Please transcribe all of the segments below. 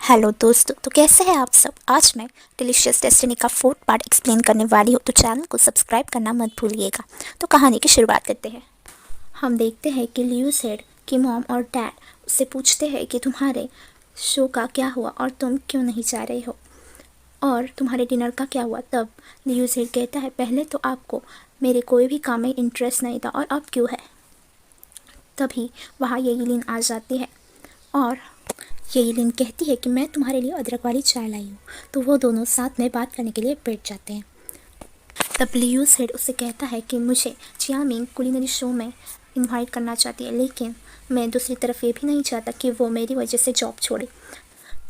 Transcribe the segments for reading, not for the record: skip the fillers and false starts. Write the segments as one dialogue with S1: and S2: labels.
S1: Hello दोस्तों, तो कैसे हैं आप सब। आज मैं डिलीशियस डेस्टिनी का फोर्थ पार्ट एक्सप्लेन करने वाली हूँ, तो चैनल को सब्सक्राइब करना मत भूलिएगा। तो कहानी की शुरुआत करते हैं। हम देखते हैं कि लियू सेड कि मॉम और डैड उससे पूछते हैं कि तुम्हारे शो का क्या हुआ और तुम क्यों नहीं जा रहे हो, और तुम्हारे डिनर का क्या हुआ। तब लियू सेड कहता है, पहले तो आपको मेरे कोई भी काम में इंटरेस्ट नहीं था, और अब क्यों है। तभी वहाँ येलिन आ जाती है और येलिन कहती है कि मैं तुम्हारे लिए अदरक वाली चाय लाई हूँ। तो वो दोनों साथ में बात करने के लिए बैठ जाते हैं। तब लियू सेड उससे कहता है कि मुझे जियामिंग कुलिनरी शो में इनवाइट करना चाहती है, लेकिन मैं दूसरी तरफ ये भी नहीं चाहता कि वो मेरी वजह से जॉब छोड़े।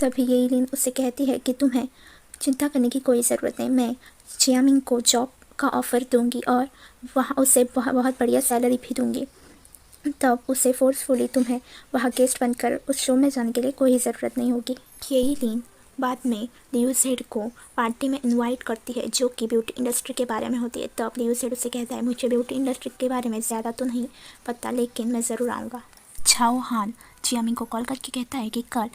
S1: तभी येलिन उससे कहती है कि तुम्हें चिंता करने की कोई ज़रूरत नहीं, मैं जियामिंग को जॉब का ऑफ़र दूंगी और वहाँ उसे बहुत बढ़िया सैलरी भी दूंगी। तब उसे फोर्सफुली तुम्हें वहाँ गेस्ट बनकर उस शो में जाने के लिए कोई ज़रूरत नहीं होगी। येलिन बाद में लियू सेड को पार्टी में इनवाइट करती है, जो कि ब्यूटी इंडस्ट्री के बारे में होती है। तब लियू सेड उसे कहता है, मुझे ब्यूटी इंडस्ट्री के बारे में ज़्यादा तो नहीं पता, लेकिन मैं ज़रूर आऊँगा। झाओ हान जियामिंग को कॉल करके कहता है कि कल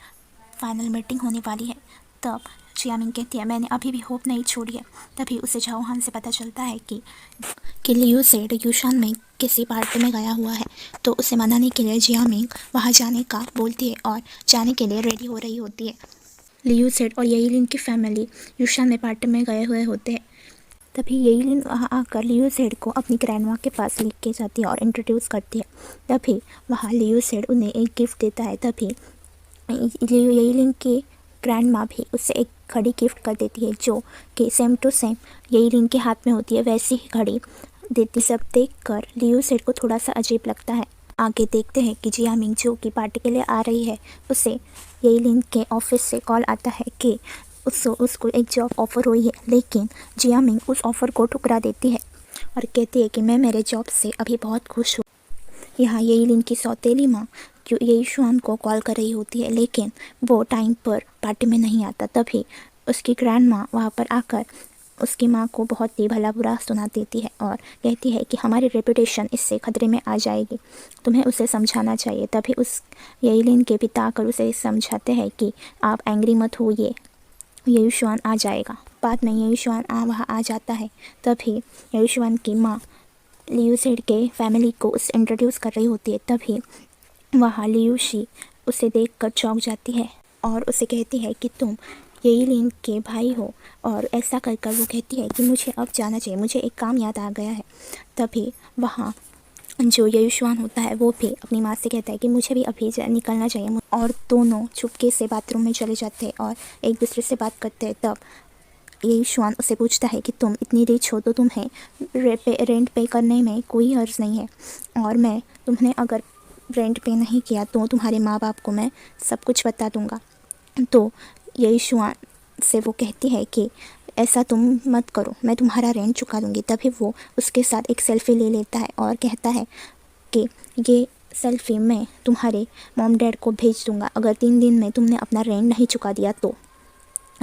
S1: फाइनल मीटिंग होने वाली है। तब जियामिंग कहती है, मैंने अभी भी होप नहीं छोड़ी है। तभी उसे झाओ हान से पता चलता है कि लियू सेड यूशान में किसी पार्टी में गया हुआ है। तो उसे मनाने के लिए जियामिंग वहाँ जाने का बोलती है और जाने के लिए रेडी हो रही होती है। लियू सेड और येलिन की फैमिली यूशान में पार्टी में गए हुए होते हैं। तभी येलिन वहाँ आकर लियू सेड को अपनी ग्रैंडमा के पास लेके जाती है और इंट्रोड्यूस करती है। तभी वहाँ लियू सेड उन्हें एक गिफ्ट देता है। तभी येलिन की ग्रैंडमा भी उससे एक घड़ी गिफ्ट कर देती है, जो कि सेम टू सेम येलिन के हाथ में होती है, वैसी ही घड़ी देती। सब देखकर लियू सेड को थोड़ा सा अजीब लगता है। आगे देखते हैं कि जियामिंग, जो कि पार्टी के लिए आ रही है, उसे येलिन के ऑफिस से कॉल आता है कि उसको एक जॉब ऑफ़र हुई है, लेकिन जियामिंग उस ऑफ़र को ठुकरा देती है और कहती है कि मैं मेरे जॉब से अभी बहुत खुश हूँ। यहाँ येलिन की सौतेली माँ येशुआन को कॉल कर रही होती है, लेकिन वो टाइम पर पार्टी में नहीं आता। तभी उसकी ग्रैंड माँ वहाँ पर आकर उसकी माँ को बहुत ही भला बुरा सुना देती है और कहती है कि हमारी रेपुटेशन इससे खतरे में आ जाएगी, तुम्हें उसे समझाना चाहिए। तभी उस येलिन के पिता आकर उसे समझाते हैं कि आप एंग्री मत होइए, येशुआन आ जाएगा। बाद में येशुआन वहाँ आ जाता है। तभी येशुआन की माँ लियू सेड के फैमिली को उसे इंट्रोड्यूस कर रही होती है। तभी वहाँ लियूशी उसे देखकर चौंक जाती है और उसे कहती है कि तुम येलिन के भाई हो, और ऐसा कर कर वो कहती है कि मुझे अब जाना चाहिए, मुझे एक काम याद आ गया है। तभी वहाँ जो येशुआन होता है वो भी अपनी माँ से कहता है कि मुझे भी अभी निकलना चाहिए, और दोनों चुपके से बाथरूम में चले जाते हैं और एक दूसरे से बात करते हैं। तब येशुआन उसे पूछता है कि तुम इतनी रिच हो तो तुम्हें रेंट पे करने में कोई हर्ज नहीं है, और मैं तुम्हें अगर रेंट पे नहीं किया तो तुम्हारे माँ बाप को मैं सब कुछ बता दूंगा। तो येशुआन से वो कहती है कि ऐसा तुम मत करो, मैं तुम्हारा रेंट चुका दूंगी। तभी वो उसके साथ एक सेल्फ़ी ले लेता है और कहता है कि ये सेल्फ़ी मैं तुम्हारे मॉम डैड को भेज दूंगा, अगर 3 दिन में तुमने अपना रेंट नहीं चुका दिया तो।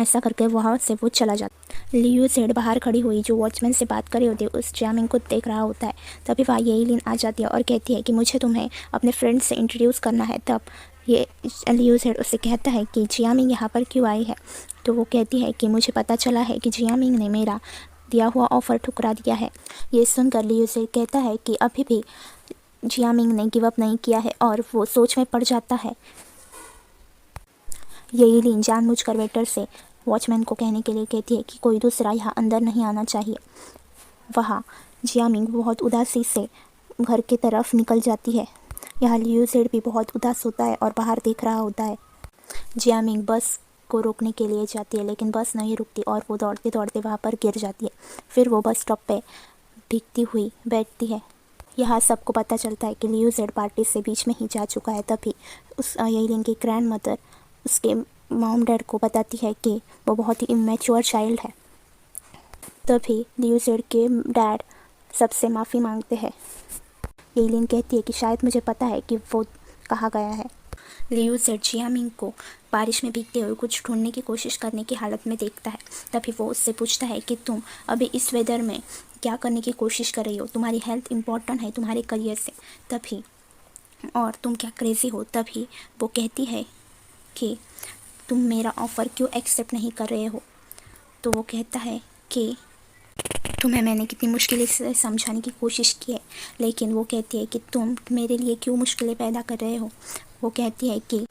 S1: ऐसा करके वहाँ से वो चला जाता। लियू सेड बाहर खड़ी हुई जो वॉचमैन से बात कर रही होती है, उस जियामिंग को देख रहा होता है। तभी वहाँ येलिन आ जाती है और कहती है कि मुझे तुम्हें अपने फ्रेंड से इंट्रोड्यूस करना है। तब ये लियू सेड उससे कहता है कि जियामिंग यहाँ पर क्यों आई है। तो वो कहती है कि मुझे पता चला है कि जियामिंग ने मेरा दिया हुआ ऑफ़र ठुकरा दिया है। ये सुनकर लियू सेड कहता है कि अभी भी जियामिंग ने गिव अप नहीं किया है, और वो सोच में पड़ जाता है। येलिन जानबूझकर वेटर से वॉचमैन को कहने के लिए कहती है कि कोई दूसरा यहाँ अंदर नहीं आना चाहिए। वहाँ जियामिंग बहुत उदासी से घर की तरफ निकल जाती है। यहाँ लियू सेड भी बहुत उदास होता है और बाहर देख रहा होता है। जियामिंग बस को रोकने के लिए जाती है, लेकिन बस नहीं रुकती और वो दौड़ते दौड़ते वहाँ पर गिर जाती है। फिर वो बस स्टॉप पे भीगती हुई बैठती है। यहाँ सबको पता चलता है कि लियू सेड पार्टी से बीच में ही जा चुका है। तभी उस येलिन की ग्रैंड मदर उसके मॉम डैड को बताती है कि वो बहुत ही इमेच्योर चाइल्ड है। तभी लियू सेड के डैड सबसे माफ़ी मांगते हैं। येलिन कहती है कि शायद मुझे पता है कि वो कहाँ गया है। लियू सेड जियामिंग को बारिश में भीगते हुए कुछ ढूंढने की कोशिश करने की हालत में देखता है। तभी वो उससे पूछता है कि तुम अभी इस वेदर में क्या करने की कोशिश कर रही हो, तुम्हारी हेल्थ इम्पोर्टेंट है तुम्हारे करियर से, तभी और तुम क्या क्रेज़ी हो। तभी वो कहती है कि तुम मेरा ऑफ़र क्यों एक्सेप्ट नहीं कर रहे हो। तो वो कहता है कि तुम्हें मैंने कितनी मुश्किलें से समझाने की कोशिश की है, लेकिन वो कहती है कि तुम मेरे लिए क्यों मुश्किलें पैदा कर रहे हो। वो कहती है कि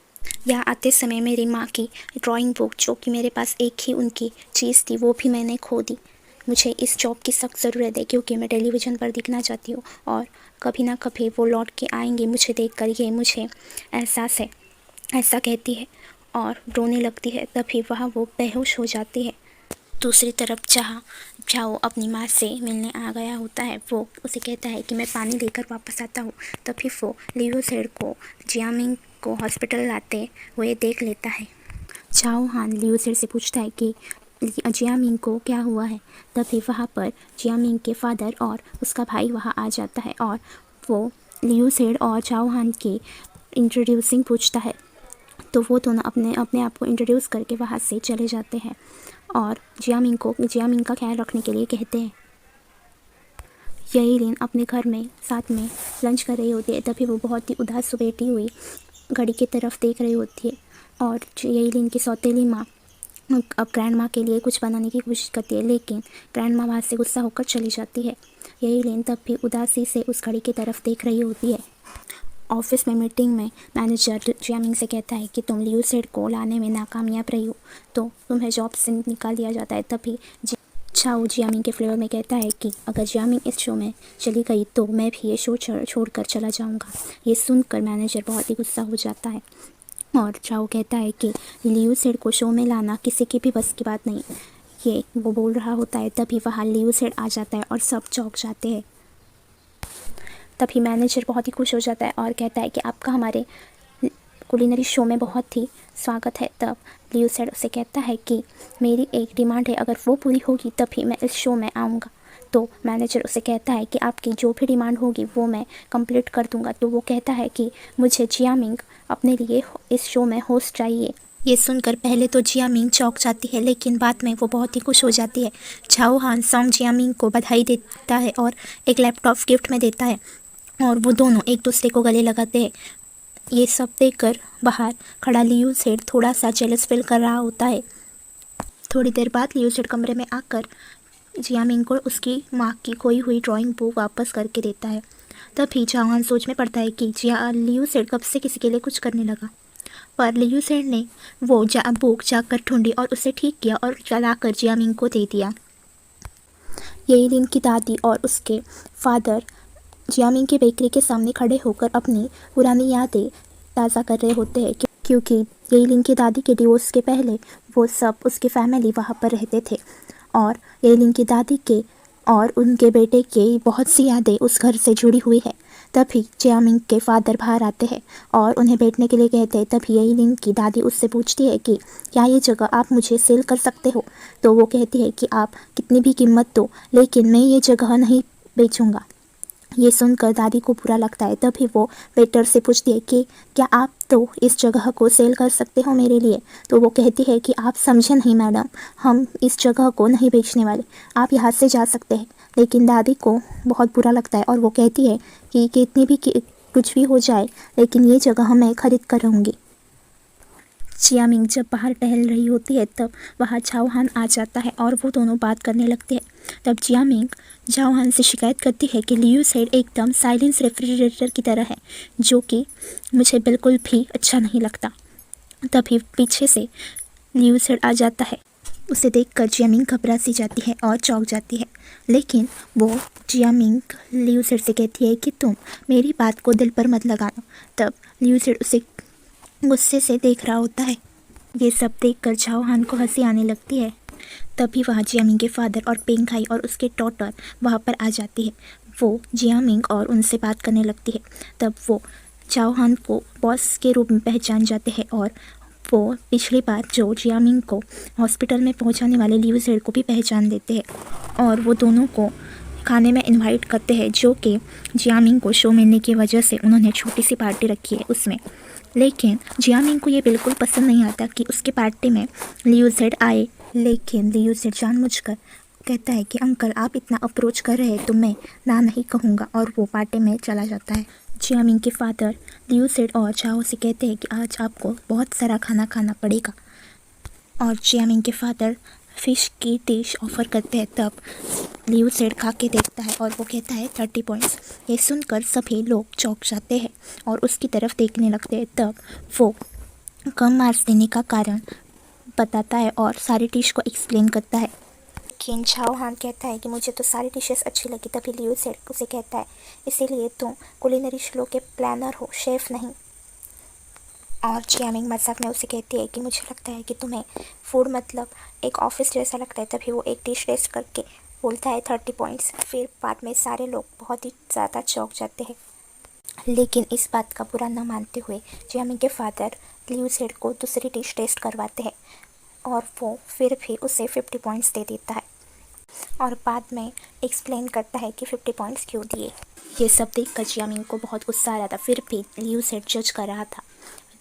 S1: यहाँ आते समय मेरी माँ की ड्राइंग बुक, जो कि मेरे पास एक ही उनकी चीज़ थी, वो भी मैंने खो दी। मुझे इस जॉब की सख्त ज़रूरत है, क्योंकि मैं टेलीविज़न पर दिखना चाहती हूँ और कभी ना कभी वो लौट के आएंगे मुझे देखकर, ये मुझे एहसास है। ऐसा कहती है और रोने लगती है। तभी वह वो बेहोश हो जाती है। दूसरी तरफ जहाँ जाओ अपनी माँ से मिलने आ गया होता है, वो उसे कहता है कि मैं पानी लेकर वापस आता हूँ। तभी वो लियो सेड को जियामिंग को हॉस्पिटल लाते हुए देख लेता है। चाओ हान लियो सेड से पूछता है कि जियामिंग को क्या हुआ है। तभी वहाँ पर जियामिंग के फादर और उसका भाई वहाँ आ जाता है और वो लियो सेड और चाओ हान की इंट्रोड्यूसिंग पूछता है। तो वो दोनों अपने आप को इंट्रोड्यूस करके वहाँ से चले जाते हैं और जियामिंग का ख्याल रखने के लिए कहते हैं। येलिन अपने घर में साथ में लंच कर रही होती है। तभी वो बहुत ही उदास बैठी हुई घड़ी की तरफ देख रही होती है और येलिन की सौतेली माँ अब ग्रैंड माँ के लिए कुछ बनाने की कोशिश करती है, लेकिन ग्रैंड माँ वहाँ से गुस्सा होकर चली जाती है। येलिन तब भी उदासी से उस घड़ी की तरफ देख रही होती है। ऑफिस में मीटिंग में मैनेजर जियामिंग से कहता है कि तुम लियो सेड को लाने में नाकामयाब रही हो, तो तुम्हें जॉब से निकाल दिया जाता है। तभी चाओ जियामिंग के फ्लेवर में कहता है कि अगर जियामिंग इस शो में चली गई तो मैं भी ये शो छोड़कर चला जाऊंगा। ये सुनकर मैनेजर बहुत ही गुस्सा हो जाता है और चाओ कहता है कि लियो सेड को शो में लाना किसी की भी बस की बात नहीं। ये वो बोल रहा होता है, तभी वहाँ लियो सेड आ जाता है और सब चौंक जाते हैं। तभी मैनेजर बहुत ही खुश हो जाता है और कहता है कि आपका हमारे कुलिनरी शो में बहुत ही स्वागत है। तब लियो सेड उसे कहता है कि मेरी एक डिमांड है, अगर वो पूरी होगी तभी मैं इस शो में आऊँगा। तो मैनेजर उसे कहता है कि आपकी जो भी डिमांड होगी वो मैं कंप्लीट कर दूँगा। तो वो कहता है कि मुझे जियामिंग अपने लिए इस शो में होस्ट चाहिए। ये सुनकर पहले तो जियामिंग चौंक जाती है, लेकिन बाद में वो बहुत ही खुश हो जाती है। चाओ हान सॉन्ग जियामिंग को बधाई देता है और एक लैपटॉप गिफ्ट में देता है और वो दोनों एक दूसरे को गले लगाते हैं। ये सब देखकर बाहर खड़ा लियो सेड थोड़ा सा जेलस फील कर रहा होता है। थोड़ी देर बाद लियो सेड कमरे में आकर जियामिंग को उसकी माँ की खोई हुई ड्राइंग बुक वापस करके देता है। तभी चाओ हान सोच में पड़ता है कि लियो सेड कब से किसी के लिए कुछ करने लगा, पर लियो सेड ने वो बुक जाकर ढूंढी और उसे ठीक किया और चलाकर जियामिंग को दे दिया। येलिन की दादी और उसके फादर जियामिंग की बेकरी के सामने खड़े होकर अपनी पुरानी यादें ताज़ा कर रहे होते हैं, क्योंकि येलिन की दादी के डिवोर्स के पहले वो सब उसकी फैमिली वहाँ पर रहते थे और येलिन की दादी के और उनके बेटे के बहुत सी यादें उस घर से जुड़ी हुई है। तभी जियामिंग के फादर बाहर आते हैं और उन्हें बैठने के लिए कहते हैं। तभी येलिन की दादी उससे पूछती है कि क्या ये जगह आप मुझे सेल कर सकते हो। तो वो कहती है कि आप कितनी भी कीमत दो, लेकिन मैं ये जगह नहीं बेचूंगा। ये सुनकर दादी को बुरा लगता है। तभी वो वेटर से पूछती है कि क्या आप तो इस जगह को सेल कर सकते हो मेरे लिए। तो वो कहती है कि आप समझे नहीं मैडम, हम इस जगह को नहीं बेचने वाले, आप यहाँ से जा सकते हैं। लेकिन दादी को बहुत बुरा लगता है और वो कहती है कि कितनी भी कुछ भी हो जाए, लेकिन ये जगह मैं खरीद कर रहूँगी। जियामिंग जब बाहर टहल रही होती है तब वहाँ चाओ हान आ जाता है और वो दोनों बात करने लगते हैं। तब जियामिंग चाओ हान से शिकायत करती है कि लियो सेड एकदम साइलेंस रेफ्रिजरेटर की तरह है, जो कि मुझे बिल्कुल भी अच्छा नहीं लगता। तभी पीछे से लियो सेड आ जाता है। उसे देखकर जियामिंग घबरा सी जाती है और चौंक जाती है, लेकिन वो जियामिंग लियो सेड से कहती है कि तुम मेरी बात को दिल पर मत लगाना। तब लियो सेड उसे गुस्से से देख रहा होता है। ये सब देखकर चाओ हान को हंसी आने लगती है। तभी वहाँ जियामिंग के फादर और पेंघाई और उसके डॉटर वहाँ पर आ जाती है। वो जियामिंग और उनसे बात करने लगती है। तब वो चाओ हान को बॉस के रूप में पहचान जाते हैं और वो पिछली बार जो जियामिंग को हॉस्पिटल में पहुँचाने वाले लियो सेड को भी पहचान देते हैं और वो दोनों को खाने में इनवाइट करते हैं, जो कि जियामिंग को शो मिलने की वजह से उन्होंने छोटी सी पार्टी रखी है उसमें। लेकिन जियामिंग को ये बिल्कुल पसंद नहीं आता कि उसके पार्टी में लियो सेड आए, लेकिन लियो सेड जानबूझकर कहता है कि अंकल आप इतना अप्रोच कर रहे हैं तो मैं ना नहीं कहूँगा, और वो पार्टी में चला जाता है। जियामिंग के फादर लियू सेड और चाओ से कहते हैं कि आज आपको बहुत सारा खाना खाना पड़ेगा, और जियामिंग के फादर फिश की डिश ऑफर करते हैं। तब लियू सेड खा के देखता है और वो कहता है 30 पॉइंट्स। ये सुनकर सभी लोग चौंक जाते हैं और उसकी तरफ देखने लगते हैं। तब वो कम मार्क्स देने का कारण बताता है और सारी डिश को एक्सप्लेन करता है। लेकिन झाओ हान कहता है कि मुझे तो सारी डिशेस अच्छी लगी। तभी लियू सेड उसे कहता है इसीलिए तुम कुलिनरी शो के प्लानर हो, शेफ नहीं। और जियामिंग मजाक में उसे कहती है कि मुझे लगता है कि तुम्हें फूड मतलब एक ऑफिस जैसा लगता है। तभी वो एक डिश टेस्ट करके बोलता है 30 पॉइंट्स। फिर बाद में सारे लोग बहुत ही ज़्यादा चौंक जाते हैं, लेकिन इस बात का बुरा न मानते हुए जियामिंग के फादर लियू सेड को दूसरी डिश टेस्ट करवाते हैं और वो फिर भी उसे 50 पॉइंट्स दे देता है और बाद में एक्सप्लेन करता है कि 50 पॉइंट्स क्यों दिए। ये सब देखकर जियामिंग को बहुत गुस्सा आ रहा था। फिर भी लियू सेड जज कर रहा था,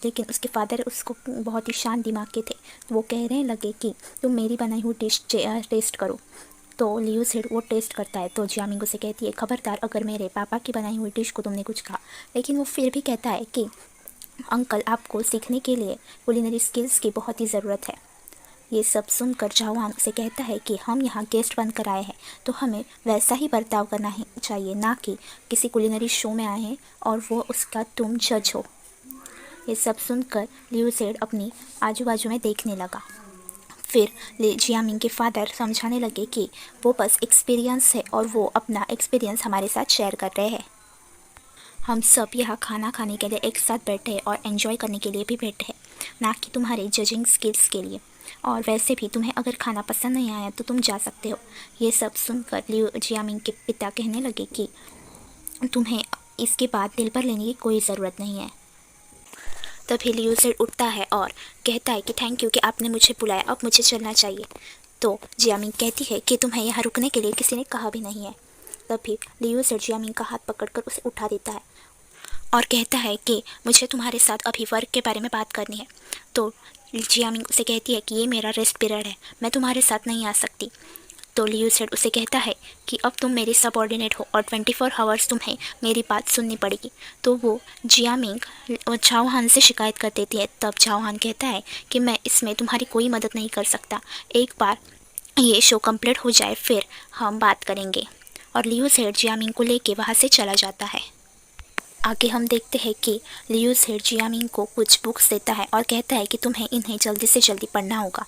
S1: लेकिन उसके फादर उसको बहुत ही शांत दिमाग के थे। वो कहने लगे कि तुम मेरी बनाई हुई डिश टेस्ट करो। तो लियू सेड वो टेस्ट करता है तो जियामिंग उसे कहती है खबरदार अगर मेरे पापा की बनाई हुई डिश को तुमने कुछ कहा। लेकिन वो फिर भी कहता है कि अंकल, आपको सीखने के लिए कुलिनरी स्किल्स की बहुत ही ज़रूरत है। ये सब सुनकर झाओ हान उसे कहता है कि हम यहाँ गेस्ट बनकर आए हैं तो हमें वैसा ही बर्ताव करना ही चाहिए, ना कि किसी कुलिनरी शो में आए हैं और वो उसका तुम जज हो। ये सब सुनकर लियू सेड अपनी आजू बाजू में देखने लगा। फिर जियामिंग के फादर समझाने लगे कि वो बस एक्सपीरियंस है और वो अपना एक्सपीरियंस हमारे साथ शेयर कर रहे हैं। हम सब यहाँ खाना खाने के लिए एक साथ बैठे हैं और एंजॉय करने के लिए भी बैठे हैं, ना कि तुम्हारे जजिंग स्किल्स के लिए। और वैसे भी तुम्हें अगर खाना पसंद नहीं आया तो तुम जा सकते हो। ये सब सुनकर लियू जियामिंग के पिता कहने लगे कि तुम्हें इसके बाद दिल पर लेने की कोई ज़रूरत नहीं है। तभी लियू सेड उठता है और कहता है कि थैंक यू कि आपने मुझे बुलाया, अब मुझे चलना चाहिए। तो जियामिंग कहती है कि तुम्हें यहाँ रुकने के लिए किसी ने कहा भी नहीं है। तभी लियू सेड जियामिंग का हाथ पकड़कर उसे उठा देता है और कहता है कि मुझे तुम्हारे साथ अभी वर्क के बारे में बात करनी है। तो जियामिंग उसे कहती है कि ये मेरा रेस्ट पीरियड है, मैं तुम्हारे साथ नहीं आ सकती। तो लियू सेड उसे कहता है कि अब तुम मेरी सबऑर्डिनेट हो और 24 आवर्स तुम्हें मेरी बात सुननी पड़ेगी। तो वो जियामिंग झाओ हान से शिकायत कर देती है। तब झाओ हान कहता है कि मैं इसमें तुम्हारी कोई मदद नहीं कर सकता, एक बार ये शो कंप्लीट हो जाए फिर हम बात करेंगे। और लियू सेड जियामिंग को लेके वहाँ से चला जाता है। आगे हम देखते हैं कि लियू सेड जियामिंग को कुछ बुक्स देता है और कहता है कि तुम्हें इन्हें जल्दी से जल्दी पढ़ना होगा।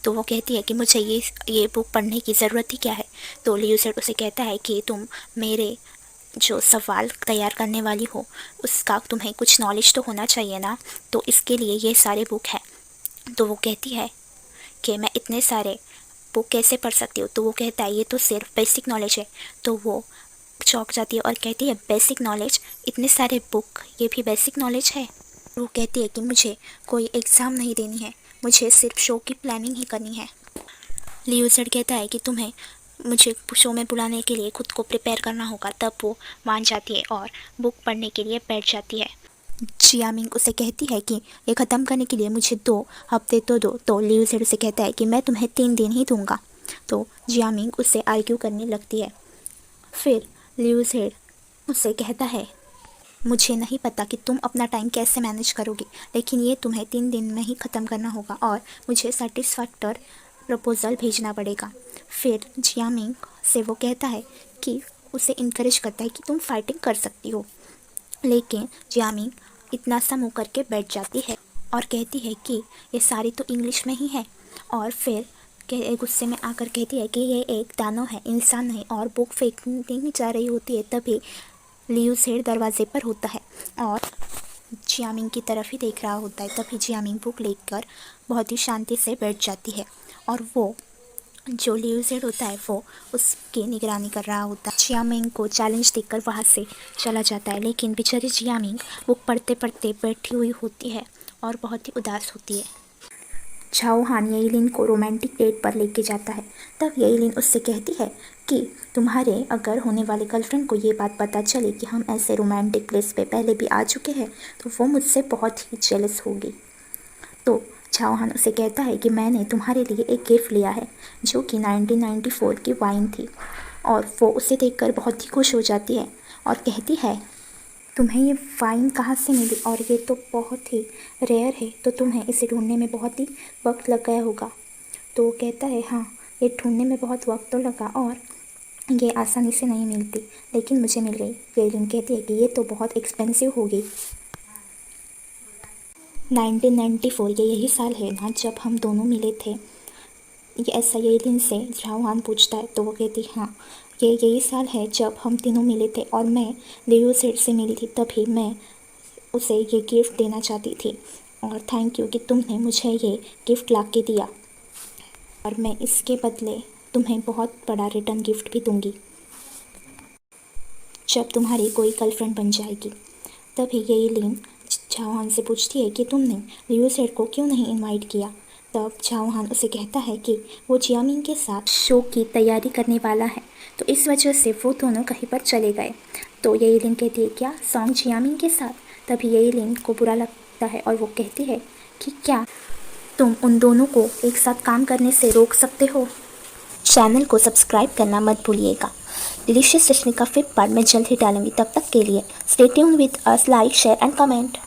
S1: तो वो कहती है कि मुझे ये बुक पढ़ने की ज़रूरत ही क्या है। तो लियू सेड उसे कहता है कि तुम मेरे जो सवाल तैयार करने वाली हो उसका तुम्हें कुछ नॉलेज तो होना चाहिए ना, तो इसके लिए ये सारे बुक हैं। तो वो कहती है कि मैं इतने सारे बुक कैसे पढ़ सकती हूँ। तो वो कहता है ये तो सिर्फ बेसिक नॉलेज है। तो वो चौंक जाती है और कहती है बेसिक नॉलेज, इतने सारे बुक, ये भी बेसिक नॉलेज है। वो कहती है कि मुझे कोई एग्ज़ाम नहीं देनी है, मुझे सिर्फ शो की प्लानिंग ही करनी है। लियू सेड कहता है कि तुम्हें मुझे शो में बुलाने के लिए खुद को प्रिपेयर करना होगा। तब वो मान जाती है और बुक पढ़ने के लिए बैठ जाती है। जियामिंग उसे कहती है कि ये ख़त्म करने के लिए मुझे 2 हफ्ते तो दो। तो लियू सेड उसे कहता है कि मैं तुम्हें 3 दिन ही दूंगा। तो जियामिंग उससे आर्ग्यू करने लगती है। फिर लियू सेड उससे कहता है मुझे नहीं पता कि तुम अपना टाइम कैसे मैनेज करोगे, लेकिन ये तुम्हें 3 दिन में ही ख़त्म करना होगा और मुझे सेटिस्फैक्टर प्रपोज़ल भेजना पड़ेगा। फिर जियामिंग से वो कहता है कि उसे इनकरेज करता है कि तुम फाइटिंग कर सकती हो, लेकिन जियामिंग इतना सा मुँह करके बैठ जाती है और कहती है कि ये सारी तो इंग्लिश में ही है। और फिर गुस्से में आकर कहती है कि ये एक दानव है, इंसान नहीं, और बुक फेंकने जा रही होती है। तभी लियू सेड दरवाजे पर होता है और जियामिंग की तरफ ही देख रहा होता है। तभी जियामिंग बुक लेकर बहुत ही शांति से बैठ जाती है और वो जो लियू सेड होता है वो उसकी निगरानी कर रहा होता है। जियामिंग को चैलेंज देकर वहाँ से चला जाता है, लेकिन बेचारी जियामिंग बुक पढ़ते पढ़ते बैठी हुई होती है और बहुत ही उदास होती है। झाओ हान येलिन को रोमांटिक डेट पर लेके जाता है। तब येलिन उससे कहती है कि तुम्हारे अगर होने वाले गर्लफ्रेंड को ये बात पता चले कि हम ऐसे रोमांटिक प्लेस पे पहले भी आ चुके हैं तो वो मुझसे बहुत ही जेलस होगी। तो झाओ हान उसे कहता है कि मैंने तुम्हारे लिए एक गिफ्ट लिया है जो कि 1994 की वाइन थी। और वो उसे देखकर बहुत ही खुश हो जाती है और कहती है तुम्हें ये वाइन कहाँ से मिली, और ये तो बहुत ही रेयर है, तो तुम्हें इसे ढूंढने में बहुत ही वक्त लग गया होगा। तो वो कहता है हाँ, ये ढूंढने में बहुत वक्त तो लगा और ये आसानी से नहीं मिलती, लेकिन मुझे मिल गई। येलिन कहती है कि ये तो बहुत एक्सपेंसिव होगी। 1994 ये यही साल है ना जब हम दोनों मिले थे। ये ऐसा येलिन से झाओहान पूछता है, तो वो कहती हाँ, ये यही साल है जब हम तीनों मिले थे और मैं लियो सेठ से मिली थी। तभी मैं उसे ये गिफ्ट देना चाहती थी, और थैंक यू कि तुमने मुझे ये गिफ्ट ला के दिया, और मैं इसके बदले तुम्हें बहुत बड़ा रिटर्न गिफ्ट भी दूंगी जब तुम्हारी कोई गर्लफ्रेंड बन जाएगी। तभी येलिन झाओहान से पूछती है कि तुमने लियो सेठ को क्यों नहीं इनवाइट किया। तब झाओहान उसे कहता है कि वो जियामिंग के साथ शो की तैयारी करने वाला है, तो इस वजह से वो दोनों कहीं पर चले गए। तो येलिन कहती है क्या सॉन्ग जियामिंग के साथ। तभी येलिन को बुरा लगता है और वो कहती है कि क्या तुम उन दोनों को एक साथ काम करने से रोक सकते हो। चैनल को सब्सक्राइब करना मत भूलिएगा। डिलीशियस डेस्टिनी का 5th पार्ट मैं जल्द ही डालूंगी। तब तक के लिए stay tuned with us, like share and comment.